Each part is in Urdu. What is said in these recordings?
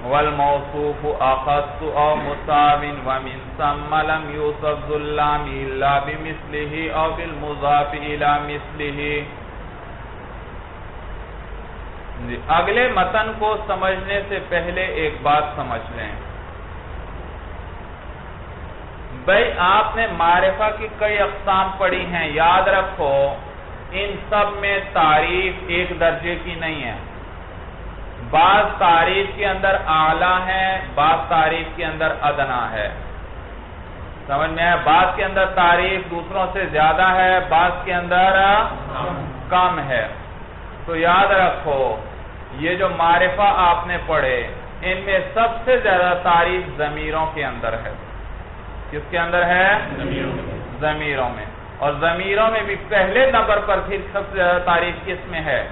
والموصوف اخص او مساو ومن ثم لم يوصف ذو اللام الا بمثله او بالمضاف الى مثله۔ اگلے متن کو سمجھنے سے پہلے ایک بات سمجھ لیں بھئی، آپ نے معرفہ کی کئی اقسام پڑھی ہیں، یاد رکھو ان سب میں تعریف ایک درجے کی نہیں ہے۔ بعض تعریف کے اندر اعلیٰ ہے، بعض تعریف کے اندر ادنا ہے، سمجھ میں ہے؟ بعض کے اندر تعریف دوسروں سے زیادہ ہے، بعض کے اندر کم ہے۔ تو یاد رکھو یہ جو معرفہ آپ نے پڑھے ان میں سب سے زیادہ تعریف ضمیروں کے اندر ہے۔ کس کے اندر ہے؟ ضمیروں میں۔ اور ضمیروں میں بھی پہلے نمبر پر پھر سب سے زیادہ تعریف کس میں ہے؟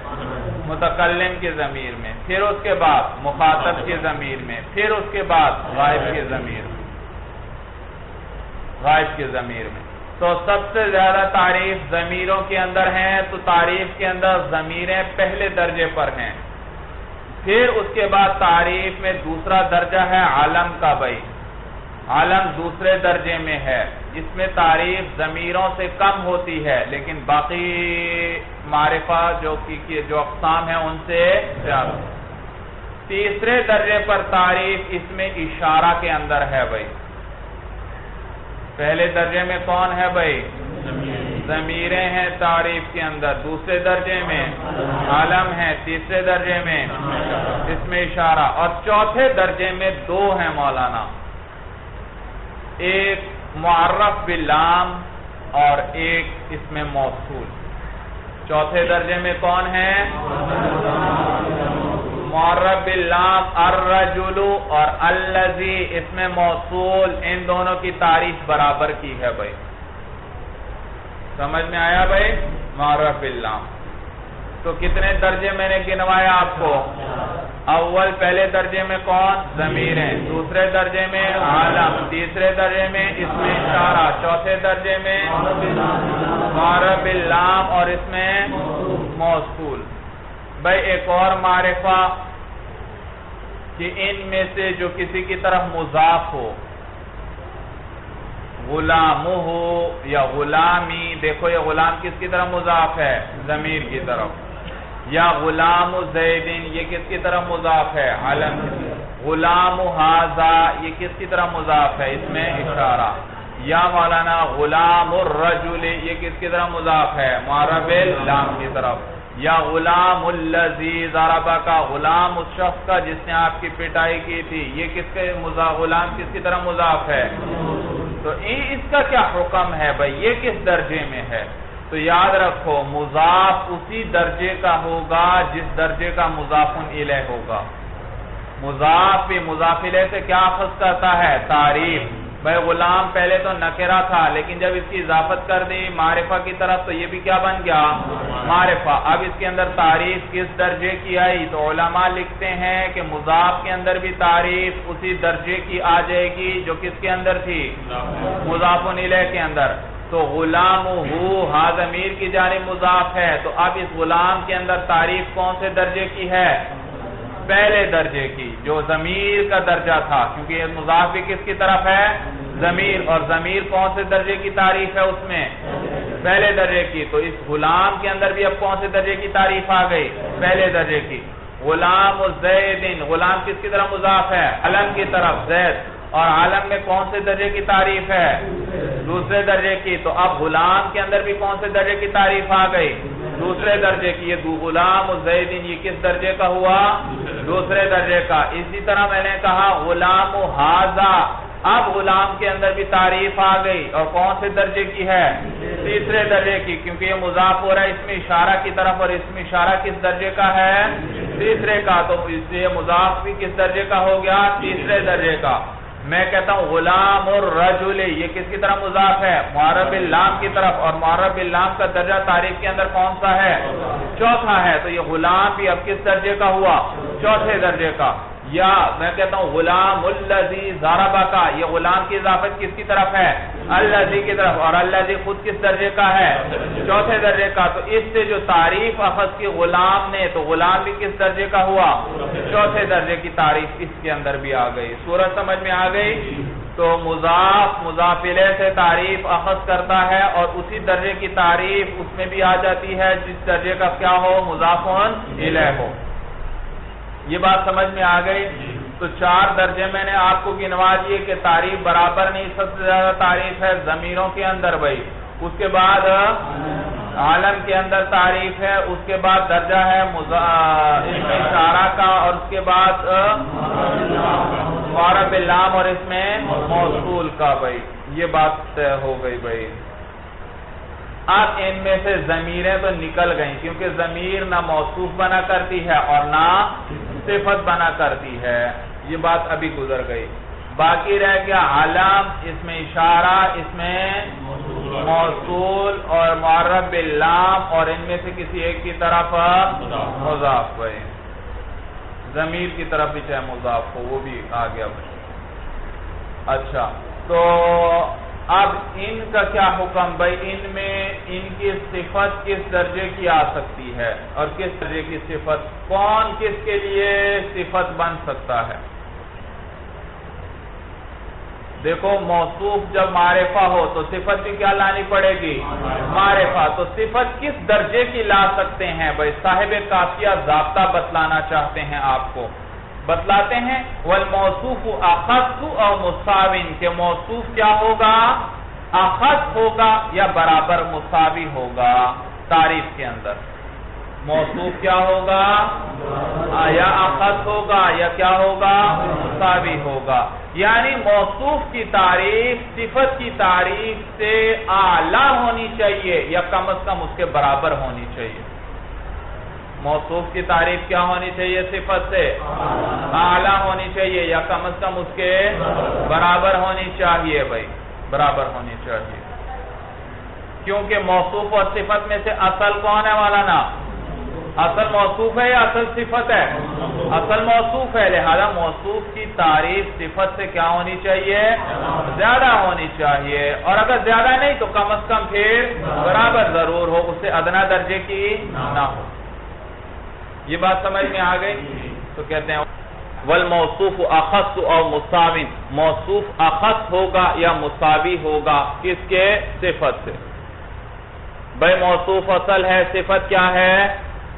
متکلم کے ضمیر میں، پھر اس کے بعد مخاطب کے ضمیر میں، پھر اس کے بعد غائب کے ضمیر میں، غائب کے ضمیر میں۔ تو سب سے زیادہ تعریف ضمیروں کے اندر ہیں، تو تعریف کے اندر ضمیریں پہلے درجے پر ہیں۔ پھر اس کے بعد تعریف میں دوسرا درجہ ہے علم کا، بھائی علم دوسرے درجے میں ہے، اس میں تعریف ضمیروں سے کم ہوتی ہے، لیکن باقی معرفہ جو اقسام ہیں ان سے زیادہ۔ تیسرے درجے پر تعریف اس میں اشارہ کے اندر ہے بھائی۔ پہلے درجے میں کون ہے بھائی؟ ضمیریں ہیں تعریف کے اندر، دوسرے درجے میں علم ہے، تیسرے درجے میں اس میں اشارہ، اور چوتھے درجے میں دو ہیں مولانا، ایک معرف باللام اور ایک اس میں موصول۔ چوتھے درجے میں کون ہے؟ معرف باللام الرجل اور الذی اس میں موصول، ان دونوں کی تعریف برابر کی ہے بھائی۔ سمجھ میں آیا بھائی؟ معرف باللام تو کتنے درجے میں نے گنوائے آپ کو؟ اول پہلے درجے میں کون؟ ضمیریں، دوسرے درجے میں علم، تیسرے درجے میں اس میں اشارہ، چوتھے درجے میں معرف باللام اور اس میں موصول۔ بھائی ایک اور معرفہ کہ ان میں سے جو کسی کی طرف مضاف ہو، غلامہ یا غلامی، دیکھو یہ غلام کس کی طرف مضاف ہے؟ ضمیر کی طرف۔ یا غلام زیدین یہ کس کی طرف مضاف ہے؟ علم۔ غلام ھذا یہ کس کی طرف مضاف ہے؟ اس میں اشارہ۔ یا مولانا غلام الرجل یہ کس کی طرف مضاف ہے؟ معرف باللام کی طرف۔ یا غلام الذی ضرب کا غلام اس شخص کا جس نے آپ کی پٹائی کی تھی، یہ کس کے غلام کس کی طرف مضاف ہے؟ تو اس کا کیا حکم ہے بھائی، یہ کس درجے میں ہے؟ تو یاد رکھو مضاف اسی درجے کا ہوگا جس درجے کا مضاف الیہ ہوگا۔ مضاف بھی مضاف الیہ سے کیا اخذ کرتا ہے؟ تعریف۔ بھائی غلام پہلے تو نکرہ تھا، لیکن جب اس کی اضافت کر دی معرفہ کی طرف تو یہ بھی کیا بن گیا؟ معرفہ۔ اب اس کے اندر تعریف کس درجے کی آئی؟ تو علماء لکھتے ہیں کہ مضاف کے اندر بھی تعریف اسی درجے کی آ جائے گی جو کس کے اندر تھی؟ مضاف الیہ کے اندر۔ تو غلام ہا ضمیر کی جانب مضاف ہے، تو اب اس غلام کے اندر تعریف کون سے درجے کی ہے؟ پہلے درجے کی، جو ضمیر کا درجہ تھا، کیونکہ یہ مضاف بھی کس کی طرف ہے؟ ضمیر، اور ضمیر کون سے درجے کی تعریف ہے اس میں؟ پہلے درجے کی۔ تو اس غلام کے اندر بھی اب کون سے درجے کی تعریف آ گئی؟ پہلے درجے کی۔ غلام زیدن غلام کس کی طرف مضاف ہے؟ علم کی طرف زید، اور عالم میں کون سے درجے کی تعریف ہے؟ دوسرے درجے کی۔ تو اب غلام کے اندر بھی کون سے درجے کی تعریف آ گئی؟ دوسرے درجے کی۔ یہ غلام زیدن یہ کس درجے کا ہوا؟ دوسرے درجے کا۔ اسی طرح میں نے کہا غلام ھذا، اب غلام کے اندر بھی تعریف آ گئی، اور کون سے درجے کی ہے؟ تیسرے درجے کی، کیونکہ یہ مضاف ہو رہا ہے اس میں اشارہ کی طرف، اور اس میں اشارہ کس درجے کا ہے؟ تیسرے کا۔ تو اس لیے مضاف بھی کس درجے کا ہو گیا؟ تیسرے درجے کا۔ میں کہتا ہوں غلام الرجل یہ کس کی طرف مضاف ہے؟ معرف باللام کی طرف، اور معرف باللام کا درجہ تعریف کے اندر کون سا ہے؟ چوتھا ہے۔ تو یہ غلام بھی اب کس درجے کا ہوا؟ چوتھے درجے کا۔ یا میں کہتا ہوں غلام الذی ضرب کا، یہ غلام کی اضافت کس کی طرف ہے؟ الذی کی طرف، اور الذی خود کس درجے کا ہے؟ چوتھے درجے کا۔ تو اس سے جو تعریف اخذ کی غلام نے، تو غلام بھی کس درجے کا ہوا؟ چوتھے درجے کی تعریف اس کے اندر بھی آ گئی. صورت سمجھ میں آ گئی؟ تو مضاف مضاف الیہ سے تعریف اخذ کرتا ہے اور اسی درجے کی تعریف اس میں بھی آ جاتی ہے جس درجے کا کیا ہو؟ مضاف الیہ ہو. یہ بات سمجھ میں آ گئی؟ تو 4 درجے میں نے آپ کو گنوا دیے کہ تعریف برابر نہیں، سب سے زیادہ تعریف ہے ضمیروں کے اندر بھائی، اس کے بعد عالم کے اندر تعریف ہے، اس کے بعد درجہ ہے اسم اشارہ کا، اور اس کے بعد معرب باللام اور اس میں موصول کا. بھائی یہ بات ہو گئی بھائی. اب ان میں سے ضمیریں تو نکل گئیں کیونکہ ضمیر نہ موصوف بنا کرتی ہے اور نہ صفت بنا کرتی ہے، یہ بات ابھی گزر گئی. باقی رہ گیا علم، اس میں اشارہ، اس میں موصول اور معرب باللام، اور ان میں سے کسی ایک کی طرف مضاف. بھائی ضمیر کی طرف بھی چاہے مضاف ہو وہ بھی آ گیا بھائی. اچھا تو اب ان کا کیا حکم بھائی؟ ان میں ان کی صفت کس درجے کی آ سکتی ہے اور کس درجے کی صفت؟ کون کس کے لیے صفت بن سکتا ہے؟ دیکھو موصوف جب معرفہ ہو تو صفت بھی کیا لانی پڑے گی؟ معرفہ. تو صفت کس درجے کی لا سکتے ہیں بھائی؟ صاحب قافیہ ضابطہ بتلانا چاہتے ہیں آپ کو، بتلاتے ہیں والموصوف اخص او مساوٍ، کہ موصوف کیا ہوگا؟ اخص ہوگا یا برابر مساوی ہوگا. تعریف کے اندر موصوف کیا ہوگا؟ یا اخص ہوگا یا کیا ہوگا؟ مساوی ہوگا. یعنی موصوف کی تعریف صفت کی تعریف سے اعلیٰ ہونی چاہیے یا کم از کم اس کے برابر ہونی چاہیے. موصوف کی تعریف کیا ہونی چاہیے؟ صفت سے اعلیٰ ہونی چاہیے یا کم از کم اس کے برابر ہونی چاہیے. بھائی برابر ہونی چاہیے، کیونکہ موصوف اور صفت میں سے اصل کون ہے مولانا؟ اصل موصوف ہے یا اصل صفت ہے؟ اصل موصوف ہے. لہذا موصوف کی تعریف صفت سے کیا ہونی چاہیے؟ زیادہ ہونی چاہیے، اور اگر زیادہ نہیں تو کم از کم پھر برابر ضرور ہو، اس سے ادنا درجے کی نہ ہو. یہ بات سمجھ میں آ گئی؟ تو کہتے ہیں والموصوف اخص او مساوٍ، موصوف اخص ہوگا یا مساوی ہوگا کس کے؟ صفت سے. بھائی موصوف اصل ہے، صفت کیا ہے؟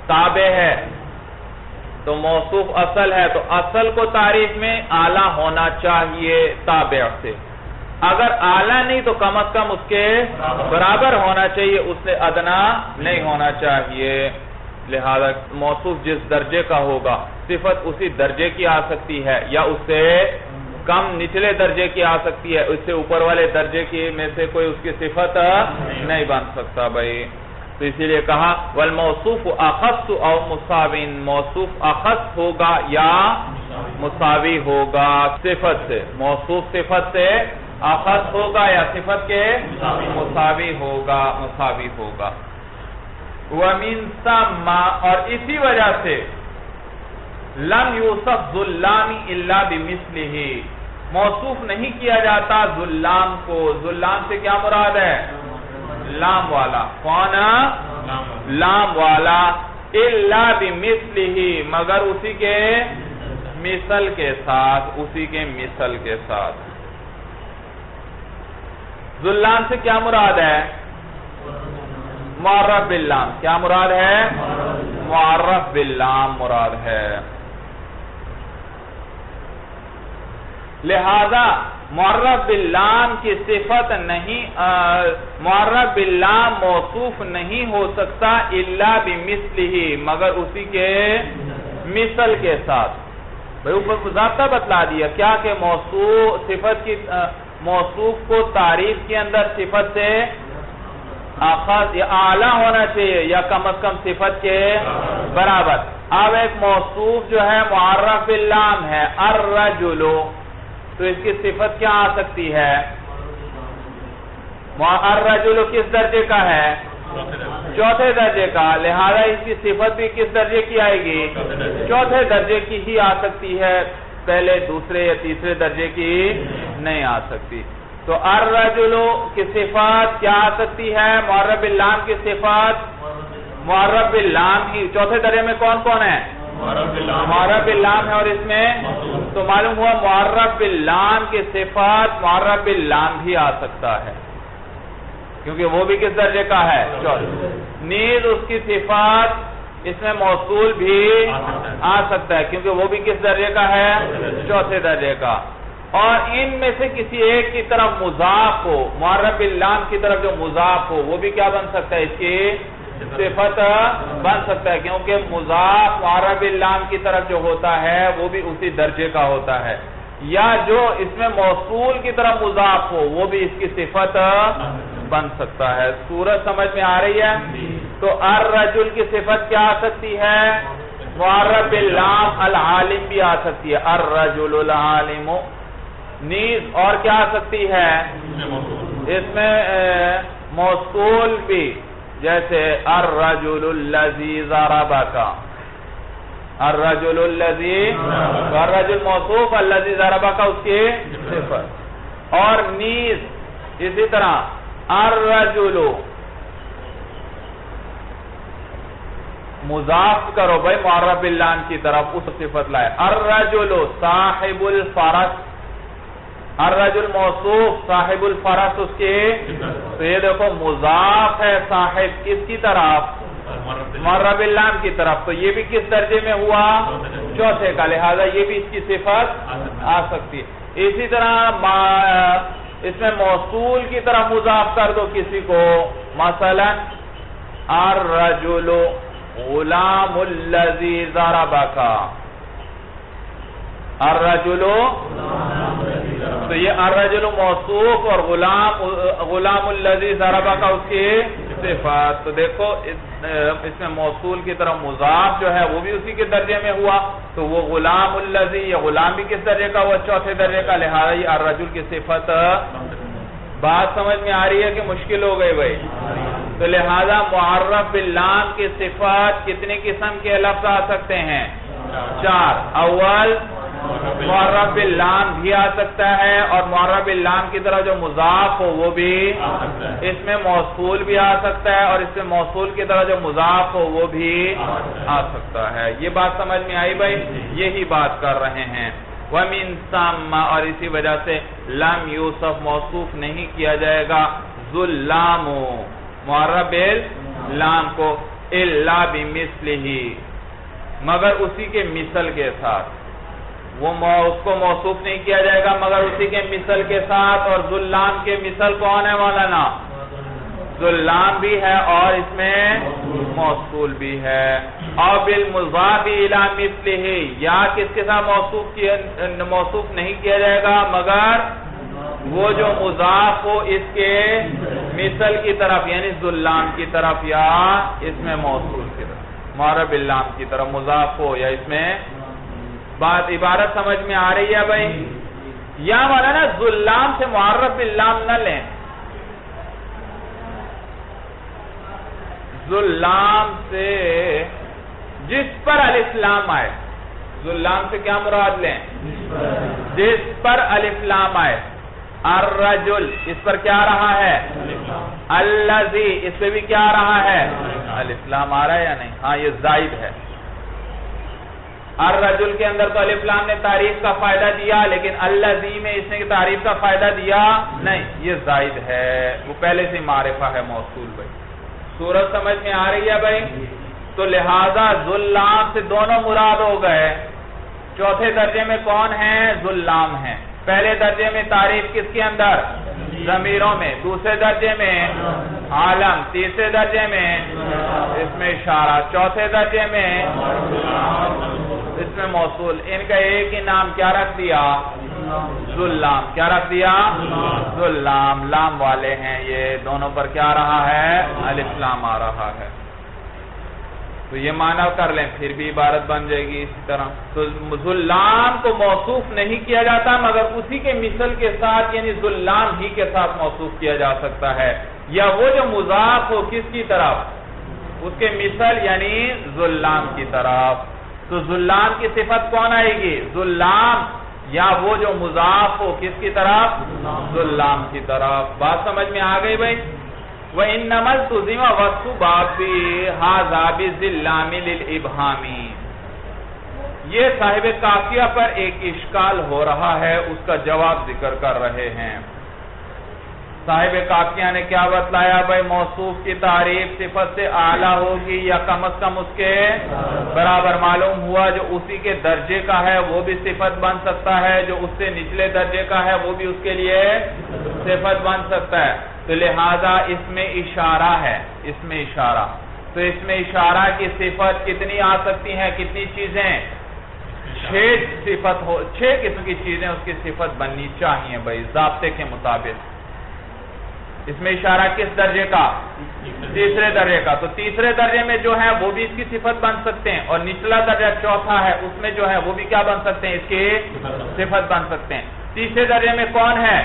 تابع ہے. تو موصوف اصل ہے تو اصل کو تعریف میں اعلیٰ ہونا چاہیے تابع سے. اگر اعلیٰ نہیں تو کم از کم اس کے برابر ہونا چاہیے، اس سے ادنا نہیں ہونا چاہیے. لہذا موصوف جس درجے کا ہوگا صفت اسی درجے کی آ سکتی ہے یا اس سے کم نچلے درجے کی آ سکتی ہے، اس سے اوپر والے درجے کی میں سے کوئی اس کی صفت نہیں بن سکتا. بھائی تو اسی لیے کہا والموصوف اخص او مساوٍ، موصوف اخص ہوگا یا مساوی ہوگا صفت سے. موصوف صفت سے اخص ہوگا یا صفت کے مساوی ہوگا. وَمِن ثَمَّ، اور اسی وجہ سے لم یوصف ظلام الا بمثلہ، موصوف نہیں کیا جاتا ظلام کو. ظلام سے کیا مراد ہے؟ لام والا. کون؟ لام والا. الا بمثلہ، مگر اسی کے مثل کے ساتھ، اسی کے مثل کے ساتھ. ظلام سے کیا مراد ہے؟ معرف باللام. کیا مراد ہے؟ معرف باللام مراد ہے. لہذا معرف باللام کی صفت نہیں، معرف باللام موصوف نہیں ہو سکتا الا بمثلہ، مگر اسی کے مثل کے ساتھ. بھئی اوپر ضابطہ بتلا دیا کیا کہ موصوف صفت کی موصوف کو تعریف کے اندر صفت سے اخص یا اعلیٰ ہونا چاہیے یا کم از کم صفت کے برابر. اب ایک موصوف جو ہے معرف باللام ہے الرجل، تو اس کی صفت کیا آ سکتی ہے؟ الرجل کس درجے کا ہے؟ چوتھے درجے کا. لہذا اس کی صفت بھی کس درجے کی آئے گی؟ چوتھے درجے کی ہی آ سکتی ہے، پہلے دوسرے یا تیسرے درجے کی نہیں آ سکتی. تو الرجل کی صفات کیا آ سکتی ہے؟ معرف باللام کی صفات معرف باللام ہی. چوتھے درجے میں کون کون ہے؟ معرب باللام ہے اور اس میں تو معلوم ہوا معرب باللام کی صفات معرب باللام بھی آ سکتا ہے کیونکہ وہ بھی کس درجے کا ہے؟ نیز اس کی صفات اس میں موصول بھی آ سکتا ہے کیونکہ وہ بھی کس درجے کا ہے؟ چوتھے درجے کا. اور ان میں سے کسی ایک کی طرف مضاف ہو معرب باللام کی طرف جو مضاف ہو وہ بھی کیا بن سکتا ہے؟ اس کی صفت بن سکتا ہے کیونکہ مضاف معرب باللام کی طرف جو ہوتا ہے وہ بھی اسی درجے کا ہوتا ہے. یا جو اس میں موصول کی طرف مضاف ہو وہ بھی اس کی صفت بن سکتا ہے. صورت سمجھ میں آ رہی ہے؟ تو الرجل کی صفت کیا آ سکتی ہے؟ معرب باللام العالم بھی آ سکتی ہے الرجل العالم. نیز اور کیا آ سکتی ہے؟ اس میں موصول بھی جیسے الرجل الذی ضربک الرجل الذی الرجل موصوف الذی ضربک اس کی صفت. اور نیز اسی طرح الرجل مضاف کرو بھائی معرب باللام کی طرف اس صفت لائے. الرجل صاحب الفرس الرجل موصوف صاحب الفرس اس کے تو یہ دیکھو مضاف ہے صاحب کس کی طرف؟ معرب باللام کی طرف. تو یہ بھی کس درجے میں ہوا؟ چوتھے کا. لہذا یہ بھی اس کی صفت آ سکتی ہے. اسی طرح اس میں موصول کی طرف مضاف کر دو کسی کو مثلا الرجل غلام الذی ضربک الرجل تو یہ الرجل موصوف اور غلام الذی ضربک اس کی صفات. تو دیکھو اس میں موصول کی طرف مضاف جو ہے وہ بھی اسی کے درجے میں ہوا تو وہ غلام الذی یہ غلام بھی کس درجے کا ہوا؟ چوتھے درجے کا. لہذا یہ الرجل کی صفت. بات سمجھ میں آ رہی ہے کہ مشکل ہو گئی بھائی؟ تو لہذا معرب باللام کی صفات کتنے قسم کے لفظ آ سکتے ہیں؟ 4. اول معرب باللام بھی آ سکتا ہے اور معرب باللام کی طرف جو مضاف ہو وہ بھی اس میں موصول بھی آ سکتا ہے اور اس میں موصول کی طرف جو مضاف ہو وہ بھی آ سکتا ہے. یہ بات سمجھ میں آئی بھائی؟ یہی بات کر رہے ہیں. وَمِن ثَمَّ اور اسی وجہ سے لم یوسف موصوف نہیں کیا جائے گا ذُلَّامُ معرب باللام کو الا بمثلہ مگر اسی کے مثل کے ساتھ. وہ اس کو موصوف نہیں کیا جائے گا مگر اسی کے مثل کے ساتھ. اور ذلام کے مثل کون ہے مولانا؟ ذلام بھی ہے اور اس میں موصول بھی ہے. اور بالمضاف الی مثلہ یا کس کے ساتھ موصوف نہیں کیا جائے گا مگر وہ جو مضاف ہو اس کے مثل کی طرف یعنی ذلام کی طرف یا اس میں موصول کی طرف معرب باللام کی طرف مضاف ہو یا اس میں. بات عبارت سمجھ میں آ رہی ہے بھائی؟ یا مولانا ذلام سے معرب باللام نہ لیں. ذلام سے جس پر الف لام آئے. ذلام سے کیا مراد لیں؟ جس پر الف لام آئے. الرجل اس پر کیا آ رہا ہے؟ الذی اس پہ بھی کیا آ رہا ہے؟ الف لام آ رہا ہے یا نہیں؟ ہاں یہ زائد ہے. الرجل کے اندر تو الف لام نے تعریف کا فائدہ دیا لیکن الذی میں اس نے تعریف کا فائدہ دیا نہیں. یہ زائد ہے وہ پہلے سے معرفہ ہے موصول بھائی. صورت سمجھ میں آ رہی ہے بھائی؟ تو لہذا ذلام سے دونوں مراد ہو گئے. چوتھے درجے میں کون ہیں؟ ذلام ہیں. پہلے درجے میں تعریف کس کے اندر؟ ضمیروں میں. دوسرے درجے میں عالم. تیسرے درجے میں اس میں اشارہ. چوتھے درجے میں اس میں موصول. ان کا ایک ہی نام کیا رکھ دیا؟ ذلام. کیا رکھ دیا؟ ذلام. لام والے ہیں یہ دونوں پر کیا آ رہا ہے؟ الف لام آ رہا ہے. تو یہ معنی کر لیں پھر بھی عبارت بن جائے گی اسی طرح. تو ذلام کو موصوف نہیں کیا جاتا مگر اسی کے مثل کے ساتھ یعنی ذلام ہی کے ساتھ موصوف کیا جا سکتا ہے. یا وہ جو مضاف ہو کس کی طرف؟ اس کے مثل یعنی ذلام کی طرف. تو ذلام کی صفت کون آئے گی؟ ذلام. یا وہ جو مضاف ہو کس کی طرف؟ ذلام کی طرف. بات سمجھ میں آ گئی بھائی؟ وَإِنَّمَا الْتُزِمَ وَصْفُ بَابِ هَذَا بِالذِّلَّامِ لِلْإِبْهَامِ یہ صاحب کافیہ پر ایک اشکال ہو رہا ہے، اس کا جواب ذکر کر رہے ہیں۔ صاحب کافیہ نے کیا بتلایا بھائی؟ موصوف کی تعریف صفت سے اعلیٰ ہوگی یا کم از کم اس کے برابر۔ معلوم ہوا جو اسی کے درجے کا ہے وہ بھی صفت بن سکتا ہے، جو اس سے نچلے درجے کا ہے وہ بھی اس کے لیے صفت بن سکتا ہے۔ تو لہذا اس میں اشارہ ہے، اس میں اشارہ، تو اس میں اشارہ کی صفت کتنی آ سکتی ہیں؟ کتنی چیزیں؟ 6 قسم کی چیزیں اس کی صفت بننی چاہیے بھائی، ضابطے کے مطابق۔ اس میں اشارہ کس درجے کا؟ تیسرے درجے کا۔ تو تیسرے درجے میں جو ہے وہ بھی اس کی صفت بن سکتے ہیں، اور نچلا درجہ چوتھا ہے اس میں جو ہے وہ بھی کیا بن سکتے ہیں؟ اس کی صفت بن سکتے ہیں۔ تیسرے درجے میں کون ہے؟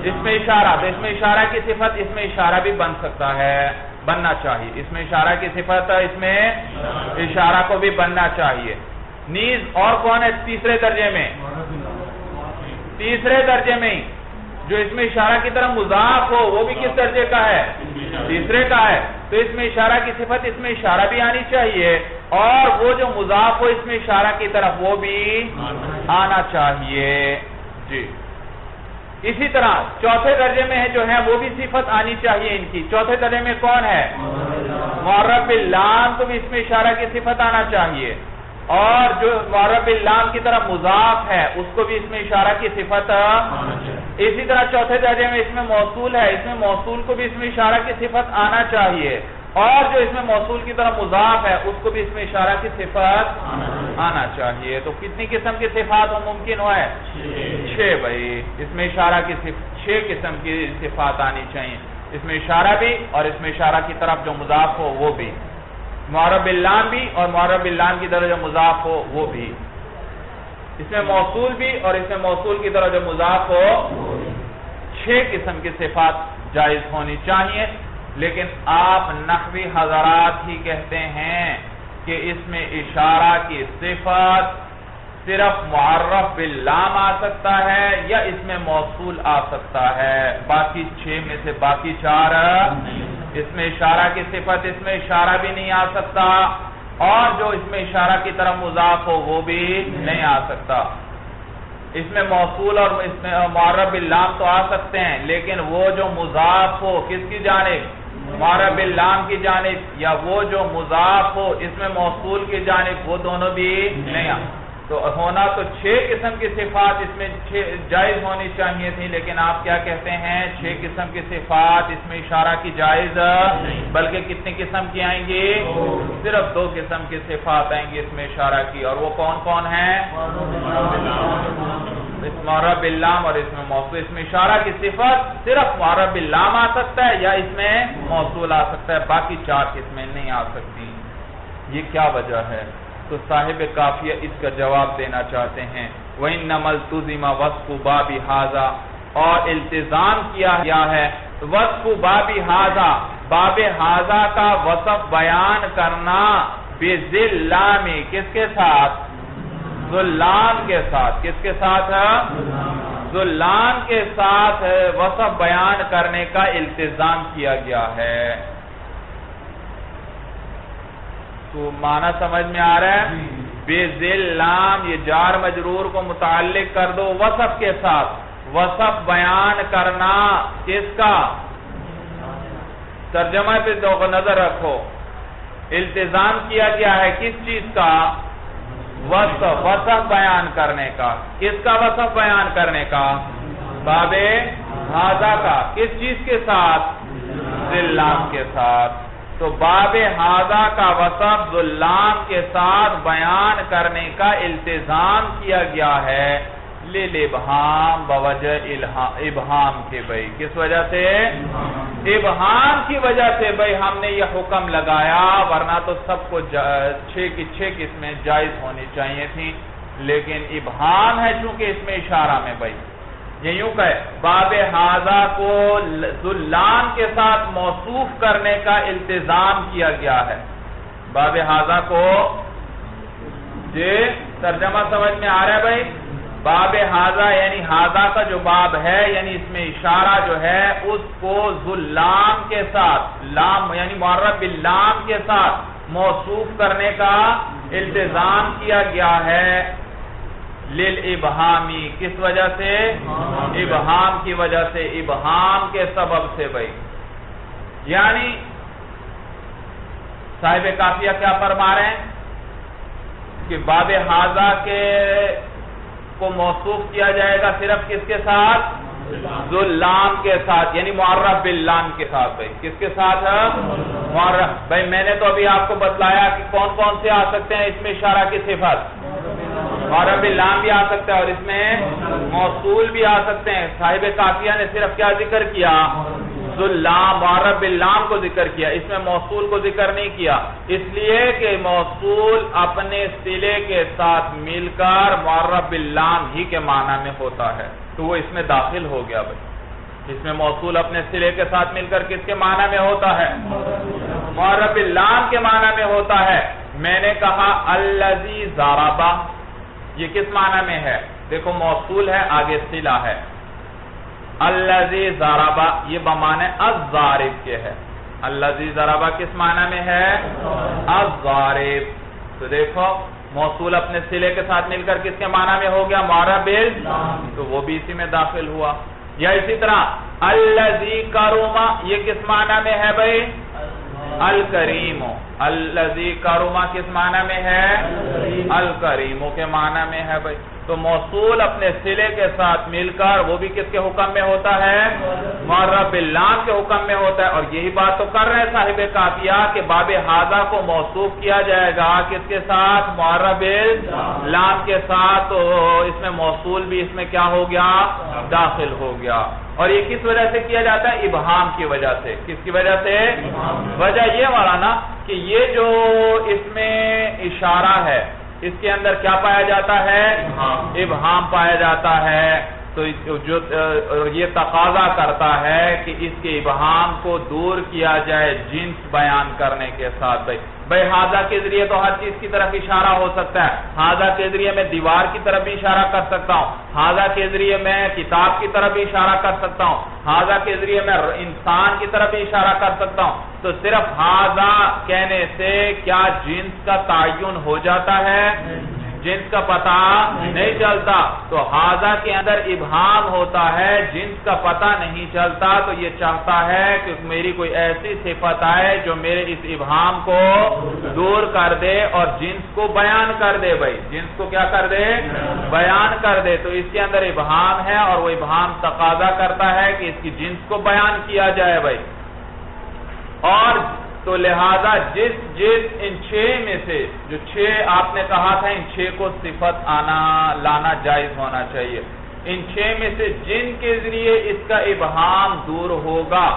اس میں اشارہ، تو اس میں اشارہ کی صفت اس میں اشارہ بھی بن سکتا ہے، بننا چاہیے۔ اس میں اشارہ کی صفت اس میں اشارہ کو بھی بننا چاہیے۔ نیز اور کون ہے تیسرے درجے میں؟ تیسرے درجے میں جو اس میں اشارہ کی طرف مضاف ہو وہ بھی کس درجے کا ہے؟ تیسرے کا ہے۔ تو اس میں اشارہ کی صفت اس میں اشارہ بھی آنی چاہیے، اور وہ جو مضاف ہو اس میں اشارہ کی طرف وہ بھی آنا چاہیے۔ جی اسی طرح چوتھے درجے میں جو ہے وہ بھی صفت آنی چاہیے ان کی۔ چوتھے درجے میں کون ہے؟ معرب باللام کو بھی اس میں اشارہ کی صفت آنا چاہیے، اور جو معرب باللام کی طرف مضاف ہے اس کو بھی اس میں اشارہ کی صفت۔ اسی طرح چوتھے درجے میں اس میں موصول ہے، اس میں موصول کو بھی اس میں اشارہ کی صفت آنا چاہیے، اور جو اس میں موصول کی طرف مضاف ہے اس کو بھی اس میں اشارہ کی صفت آنا چاہیے۔ تو کتنی قسم کی صفات ممکن ہے؟ 6 بھائی، اس میں اشارہ کی 6 قسم کی صفات آنی چاہیے، اس میں اشارہ بھی اور اس میں اشارہ کی طرف جو مضاف ہو وہ بھی، معرب باللام بھی اور معرب باللام کی طرف جو مضاف ہو وہ بھی، اس میں موصول بھی اور اس میں موصول کی طرف جو مضاف ہو۔ 6 قسم کی صفات جائز ہونی چاہیے، لیکن آپ نحوی حضرات ہی کہتے ہیں کہ اس میں اشارہ کی صفت صرف معرف باللام آ سکتا ہے یا اس میں موصول آ سکتا ہے، باقی 6 میں سے باقی 4 اس میں اشارہ کی صفت اس میں اشارہ بھی نہیں آ سکتا، اور جو اس میں اشارہ کی طرف مضاف ہو وہ بھی نہیں آ سکتا۔ اس میں موصول اور اس میں معرب باللام تو آ سکتے ہیں، لیکن وہ جو مضاف ہو کس کی جانب؟ معرب باللام کی جانب، یا وہ جو مضاف ہو اس میں موصول کی جانب، وہ دونوں بھی نہیں آ تو ہونا تو 6 قسم کی صفات اس میں جائز ہونی چاہیے تھی، لیکن آپ کیا کہتے ہیں 6 قسم کی صفات اس میں اشارہ کی جائز، بلکہ کتنی قسم کی آئیں گی؟ صرف 2 قسم کی صفات آئیں گی اس میں اشارہ کی، اور وہ کون کون ہیں؟ اس معرب باللام اور اس میں موصول۔ اس میں اشارہ کی صفت صرف معرب باللام آ سکتا ہے یا اس میں موصول آ سکتا ہے، باقی 4 قسمیں نہیں آ سکتی۔ یہ کیا وجہ ہے؟ تو صاحب کافیہ اس کا جواب دینا چاہتے ہیں، وَإِنَّمَا الْتُزِمَ وَصْفُ بَابِ هَذَا، اور التزام کیا گیا ہے وصف باب هذا، باب هذا کا وصف بیان کرنا، بِذِلَّامِ کس کے ساتھ؟ ذلام کے ساتھ۔ کس کے ساتھ ہے؟ ذلام کے ساتھ وصف بیان کرنے کا التزام کیا گیا ہے۔ تو معنی سمجھ میں آ رہا ہے؟ بے ذل لام، یہ جار مجرور کو متعلق کر دو وصف کے ساتھ، وصف بیان کرنا کس کا؟ ترجمہ پہ نظر رکھو، التزام کیا گیا ہے کس چیز کا؟ وصف بیان کرنے کا۔ کس کا وصف بیان کرنے کا؟ باب ہذا کا۔ کس چیز کے ساتھ؟ ذلام کے ساتھ۔ تو باب ہذا کا وصف ذلام کے ساتھ بیان کرنے کا التزام کیا گیا ہے، لِلْإِبْحَامِ بوجہ ابہام کے بھئی۔ کس وجہ سے؟ ابہام کی وجہ سے بھئی ہم نے یہ حکم لگایا، ورنہ تو سب کو 6 کی 6 قسمیں جائز ہونی چاہیے تھیں، لیکن ابہام ہے چونکہ اس میں اشارہ میں بھئی یہ یوں کہے باب ہذا کو ذلام کے ساتھ موصوف کرنے کا التزام کیا گیا ہے۔ باب ہذا کو جی ترجمہ سمجھ میں آ رہا ہے بھئی؟ باب ہذا یعنی ہذا کا جو باب ہے، یعنی اس میں اشارہ جو ہے اس کو ذلام کے ساتھ، لام یعنی معرب باللام کے ساتھ موصوف کرنے کا التزام کیا گیا ہے للابہامی، کس وجہ سے؟ ابہام کی وجہ سے، ابہام کے سبب سے بھائی. یعنی صاحب کافیہ کیا فرما رہے ہیں کہ باب ھذا کے کو موصوف کیا جائے گا صرف کس کے ساتھ؟ ذو اللام کے ساتھ، یعنی معرف باللام کے ساتھ. بھائی کس کے ساتھ ہے؟ معرف. بھائی میں نے تو ابھی آپ کو بتلایا کہ کون کون سے آ سکتے ہیں اس میں اشارہ کی صفت. معرف باللام بھی آ سکتا ہے اور اس میں موصول بھی آ سکتے ہیں. صاحب کافیہ نے صرف کیا ذکر کیا؟ ذو اللام، معرف باللام کو ذکر کیا، اس میں موصول کو ذکر نہیں کیا، اس لیے کہ موصول اپنے صلے کے ساتھ مل کر معرف باللام ہی کے معنی میں ہوتا ہے، تو وہ اس میں داخل ہو گیا. بھائی اس میں موصول اپنے صلے کے ساتھ مل کر کس کے معنی میں ہوتا ہے؟ معرف باللام کے معنی میں ہوتا ہے. میں نے کہا الذی ضربہ، یہ کس معنی میں ہے؟ دیکھو موصول ہے، آگے صلہ ہے. الذی ضربہ یہ بمعنی الضارب کے ہے. الذی ضربہ کس معنی میں ہے؟ الضارب. تو دیکھو موصول اپنے صلے کے ساتھ مل کر کس کے معنی میں ہو گیا؟ معرف باللام، تو وہ بھی اسی میں داخل ہوا. یا اسی طرح الذی کرما، یہ کس معنی میں ہے بھائی؟ الکریم. الذی کرما کس معنی میں ہے؟ الکریم کے معنی میں ہے بھائی. تو موصول اپنے صلے کے ساتھ مل کر وہ بھی کس کے حکم میں ہوتا ہے؟ معرف باللام کے حکم میں ہوتا ہے. اور یہی بات تو کر رہے ہیں صاحب کافیہ کہ باب ھذا کو موصوف کیا جائے گا کس کے ساتھ؟ معرف باللام کے ساتھ. تو اس میں موصول بھی اس میں کیا ہو گیا؟ داخل ہو گیا. اور یہ کس وجہ سے کیا جاتا ہے؟ ابہام کی وجہ سے. کس کی وجہ سے؟ وجہ یہ مولانا کہ یہ جو اس میں اشارہ ہے اس کے اندر کیا پایا جاتا ہے؟ ابہام پایا جاتا ہے. تو جو یہ تقاضا کرتا ہے کہ اس کے ابہام کو دور کیا جائے جنس بیان کرنے کے ساتھ. بھائی ھذا کے ذریعے تو ہر چیز کی طرف اشارہ ہو سکتا ہے. ھذا کے ذریعے میں دیوار کی طرف بھی اشارہ کر سکتا ہوں. ھذا کے ذریعے میں کتاب کی طرف بھی اشارہ کر سکتا ہوں. ھذا کے ذریعے میں انسان کی طرف بھی اشارہ کر سکتا ہوں. تو صرف ھذا کہنے سے کیا جنس کا تعین ہو جاتا ہے؟ جنس کا پتہ نہیں چلتا. تو ھذا کے اندر ابہام ہوتا ہے، جنس کا پتہ نہیں چلتا. تو یہ چاہتا ہے کہ میری کوئی ایسی صفت آئے جو میرے اس ابہام کو دور کر دے اور جنس کو بیان کر دے. بھائی جنس کو کیا کر دے؟ بیان کر دے. تو اس کے اندر ابہام ہے اور وہ ابہام تقاضا کرتا ہے کہ اس کی جنس کو بیان کیا جائے. بھائی اور تو لہذا جس ان 6 میں سے جو 6 آپ نے کہا تھا ان 6 کو صفت لانا جائز ہونا چاہیے. ان 6 میں سے جن کے ذریعے اس کا ابہام دور ہوگا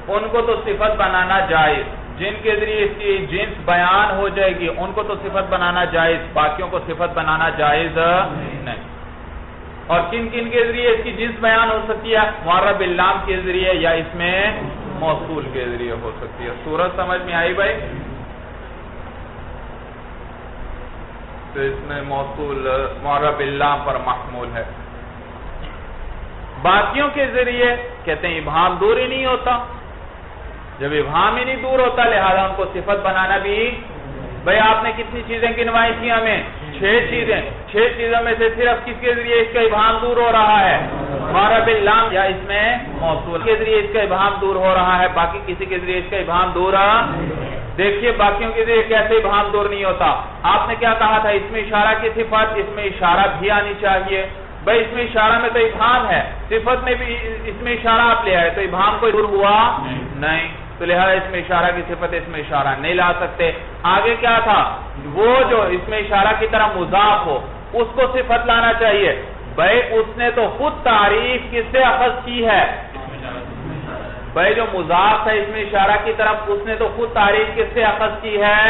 ان کو تو صفت بنانا جائز. جن کے ذریعے اس کی جنس بیان ہو جائے گی ان کو تو صفت بنانا جائز، باقیوں کو صفت بنانا جائز نہیں. اور کن کن کے ذریعے اس کی جنس بیان ہو سکتی ہے؟ معرف باللام کے ذریعے یا اس میں موصول کے ذریعے ہو سکتی ہے. صورت سمجھ میں آئی بھائی؟ تو اس میں موصول معرف باللام پر محمول ہے. باقیوں کے ذریعے کہتے ہیں ابہام دور ہی نہیں ہوتا. جب ابہام ہی نہیں دور ہوتا لہذا ان کو صفت بنانا بھی. بھائی آپ نے کتنی چیزیں گنوائی تھی ہمیں؟ 6 چیزیں. 6 چیزوں میں سے صرف کس کے ذریعے اس کا ابہام دور ہو رہا ہے؟ معرف باللام یا اس میں موصول کے ذریعے اس کا ابہام دور ہو رہا ہے. باقی کسی کے ذریعے اس کا ابہام دور دیکھیے باقیوں کے ذریعے کیسے ابہام دور نہیں ہوتا. آپ نے کیا کہا تھا؟ اس میں اشارہ کی صفت، اس میں اشارہ بھی آنی چاہیے. بھائی اس میں اشارہ میں تو ابہام ہے، صفت میں بھی اس میں اشارہ آپ لے آئے تو ابہام کوئی دور ہوا نہیں. تو لہذا اس میں اشارہ کی صفت اس میں اشارہ نہیں لا سکتے. آگے کیا تھا؟ وہ جو اس میں اشارہ کی طرح مضاف ہو اس کو صفت لانا چاہیے. بھائی اس نے تو خود تعریف کس سے اخذ کی ہے؟ بھائی جو مضاف ہے اس میں اشارہ کی طرف اس نے تو خود تعریف کس سے اخذ کی ہے؟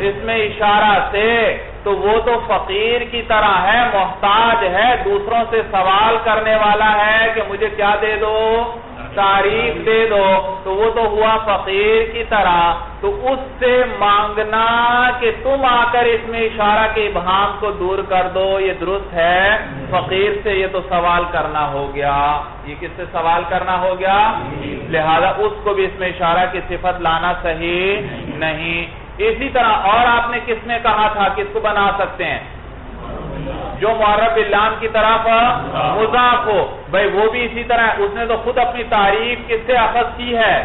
اس میں اشارہ سے. تو وہ تو فقیر کی طرح ہے، محتاج ہے، دوسروں سے سوال کرنے والا ہے کہ مجھے کیا دے دو؟ تعریف دے دو. تو وہ تو ہوا فقیر کی طرح. تو اس سے مانگنا کہ تم آ کر اس میں اشارہ کے ابہام کو دور کر دو یہ درست ہے؟ فقیر سے یہ تو سوال کرنا ہو گیا. یہ کس سے سوال کرنا ہو گیا؟ لہذا اس کو بھی اس میں اشارہ کی صفت لانا صحیح نہیں. اسی طرح اور آپ نے کس میں کہا تھا کس کو بنا سکتے ہیں جو معرب باللام کی طرف مضاف ہو، بھئی وہ بھی اسی طرح اس نے تو خود اپنی تعریف کس سے اخذ کی ہے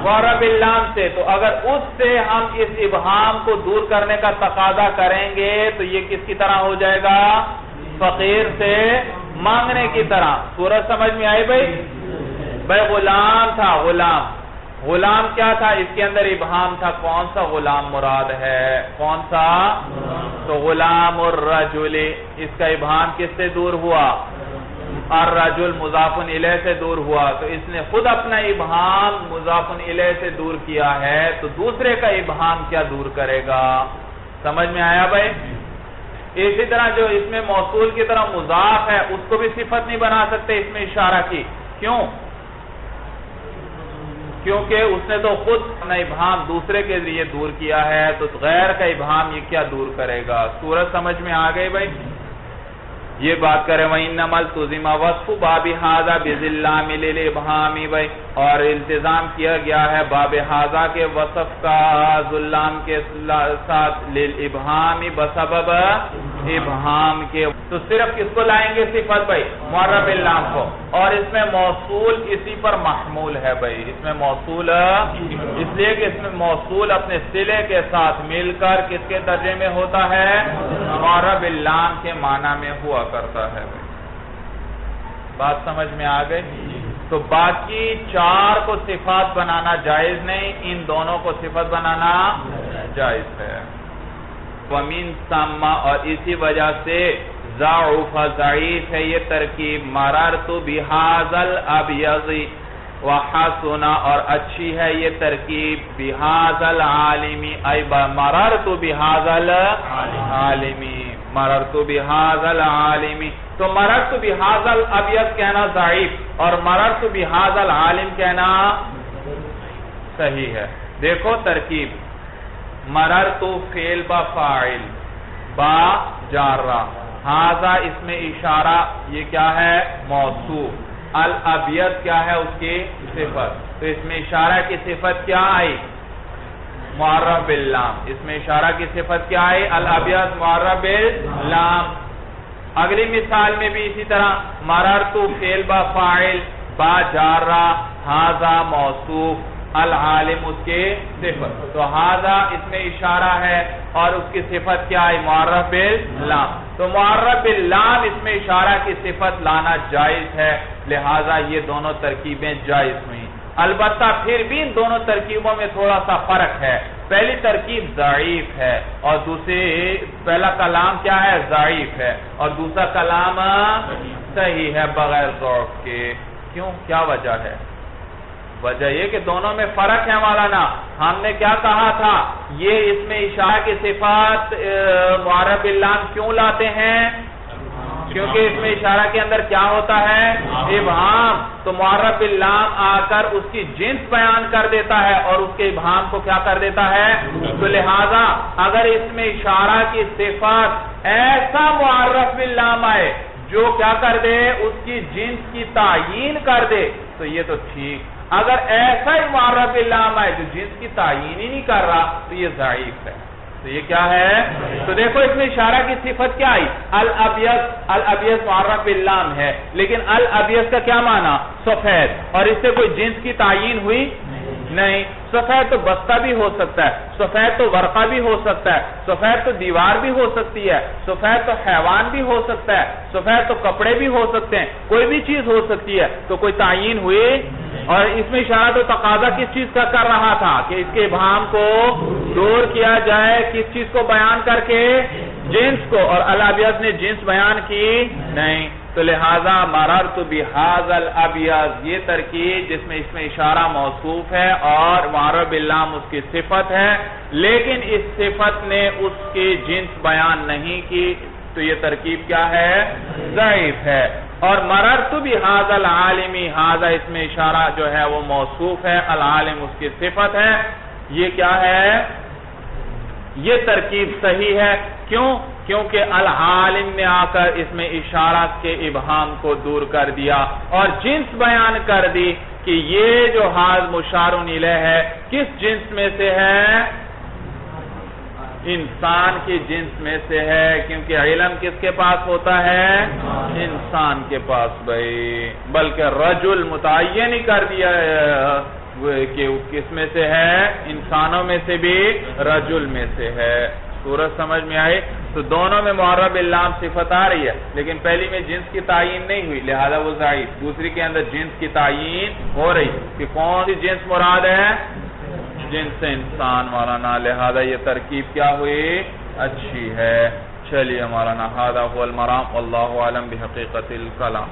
معرب باللام سے، تو اگر اس سے ہم اس ابہام کو دور کرنے کا تقاضا کریں گے تو یہ کس کی طرح ہو جائے گا فقیر سے مانگنے کی طرح۔ سورج سمجھ میں آئی بھئی غلام تھا، غلام کیا تھا اس کے اندر ابہام تھا، کون سا غلام مراد ہے کون سا، تو غلام الرجل اس کا ابہام کس سے دور ہوا الرجل مضاف الیہ سے دور ہوا، تو اس نے خود اپنا ابہام مضاف الیہ سے دور کیا ہے تو دوسرے کا ابہام کیا دور کرے گا، سمجھ میں آیا بھائی؟ اسی طرح جو اس میں موصول کی طرح مضاف ہے اس کو بھی صفت نہیں بنا سکتے اس میں اشارہ کی، کیوں؟ کیونکہ اس نے تو خود اپنا ابہام دوسرے کے ذریعے دور کیا ہے، تو غیر کا ابہام یہ کیا دور کرے گا؟ سورج سمجھ میں آ گئی بھائی؟ یہ بات کریں وَإِنَّمَا الْتُزِمَ وَصْفُ بَابِ هَذَا بِذِلَّامِ لِلْإِبْهَامِ بھائی، اور التزام کیا گیا ہے باب ہذا کے وصف کا ذلام کے ساتھ لِلْإِبْهَامِ بسبب ابہام کے، تو صرف کس کو لائیں گے صفت بھائی معرب باللام کو، اور اس میں موصول اسی پر محمول ہے بھائی، اس میں موصول اس لیے کہ اس میں موصول اپنے صلے کے ساتھ مل کر کس کے درجے میں ہوتا ہے معرب باللام کے معنی میں ہوا کرتا ہے بھائی، بات سمجھ میں آ گئی؟ تو باقی چار کو صفات بنانا جائز نہیں، ان دونوں کو صفت بنانا جائز ہے۔ وَمِن ثَمَّ اور اسی وجہ سے ضعف ضعیف ہے یہ ترکیب مررت بِهَذَا الْأَبْيَضِ وَحَسُنَ اور اچھی ہے یہ ترکیب بِهَذَا الْعَالِمِ ای مررت بِهَذَا الْعَالِمِ مررت بِهَذَا الْعَالِمِ، تو مررت بِهَذَا الْأَبْيَض کہنا ضعیف اور مررت بِهَذَا الْعَالِمِ کہنا صحیح ہے۔ دیکھو ترکیب مررت فعل با فاعل با جارہ، ہاذا اس میں اشارہ یہ کیا ہے موصوف، الابیض کیا ہے اس کی صفت، تو اس میں اشارہ کی صفت کیا آئی معرب باللام، اس میں اشارہ کی صفت کیا آئی الابیض معرب باللام۔ اگلی مثال میں بھی اسی طرح مررت فعل با فاعل با جارہ ہاذا موصوف العالم اس کے صفت، تو ہاذا اس میں اشارہ ہے اور اس کی صفت کیا ہے معرب باللام، تو معرب باللام اس میں اشارہ کی صفت لانا جائز ہے، لہذا یہ دونوں ترکیبیں جائز ہوئیں۔ البتہ پھر بھی ان دونوں ترکیبوں میں تھوڑا سا فرق ہے، پہلی ترکیب ضعیف ہے اور دوسری پہلا کلام کیا ہے ضعیف ہے اور دوسرا کلام صحیح ہے بغیر ضعف کے، کیوں کیا وجہ ہے؟ وجہ یہ کہ دونوں میں فرق ہے مولانا، ہم نے کیا کہا تھا یہ اس میں اشارہ کی صفات معرب باللام کیوں لاتے ہیں؟ کیونکہ اس میں اشارہ کے اندر کیا ہوتا ہے ابہام، تو معرب باللام آ کر اس کی جنس بیان کر دیتا ہے اور اس کے ابہام کو کیا کر دیتا ہے، تو لہذا اگر اس میں اشارہ کی صفات ایسا معرب باللام آئے جو کیا کر دے اس کی جنس کی تعیین کر دے تو یہ تو ٹھیک، اگر ایسا ہی معرب باللام آئے جو جنس کی تعیین ہی نہیں کر رہا تو یہ ضعیف ہے، تو یہ کیا ہے؟ تو دیکھو اس میں اشارہ کی صفت کیا آئی الابیض معرب باللام ہے، لیکن الابیض کا کیا معنی سفید، اور اس سے کوئی جنس کی تعیین ہوئی نہیں، سفید تو بستہ بھی ہو سکتا ہے، سفید تو ورقہ بھی ہو سکتا ہے، سفید تو دیوار بھی ہو سکتی ہے، سفید تو حیوان بھی ہو سکتا ہے، سفید تو کپڑے بھی ہو سکتے ہیں، کوئی بھی چیز ہو سکتی ہے، تو کوئی تعیین ہوئی، اور اس میں اشارہ تو تقاضا کس چیز کا کر رہا تھا کہ اس کے ابہام کو دور کیا جائے، کس چیز کو بیان کر کے جنس کو، اور الابیض نے جنس بیان کی نہیں، تو لہذا مررت بہذا الابیض یہ ترکیب جس میں اس میں اشارہ موصوف ہے اور معرب باللام اس کی صفت ہے، لیکن اس صفت نے اس کی جنس بیان نہیں کی، تو یہ ترکیب کیا ہے ضعیف ہے۔ اور مررت بہذا العالم، ہذا اس میں اشارہ جو ہے وہ موصوف ہے، العالم اس کی صفت ہے، یہ کیا ہے یہ ترکیب صحیح ہے، کیوں؟ کیونکہ العالم نے آ کر اس میں اشارہ کے ابہام کو دور کر دیا اور جنس بیان کر دی کہ یہ جو حاض مشار الیہ ہے کس جنس میں سے ہے انسان کی جنس میں سے ہے، کیونکہ علم کس کے پاس ہوتا ہے؟ انسان کے پاس بھائی، بلکہ رجل متعین ہی کر دیا کہ کس میں سے ہے؟ انسانوں میں سے بھی رجل میں سے ہے۔ صورت سمجھ میں آئی؟ تو دونوں میں معرب اللام صفت آ رہی ہے، لیکن پہلی میں جنس کی تعین نہیں ہوئی، لہذا وہ ضعیف۔ دوسری کے اندر جنس کی تعین ہو رہی کہ کون سی جنس مراد ہے؟ جنس انسان مولانا، لہذا یہ ترکیب کیا ہوئی؟ اچھی ہے۔ چلیے مولانا، ھذا ھو المرام، واللہ اعلم بحقیقت الکلام۔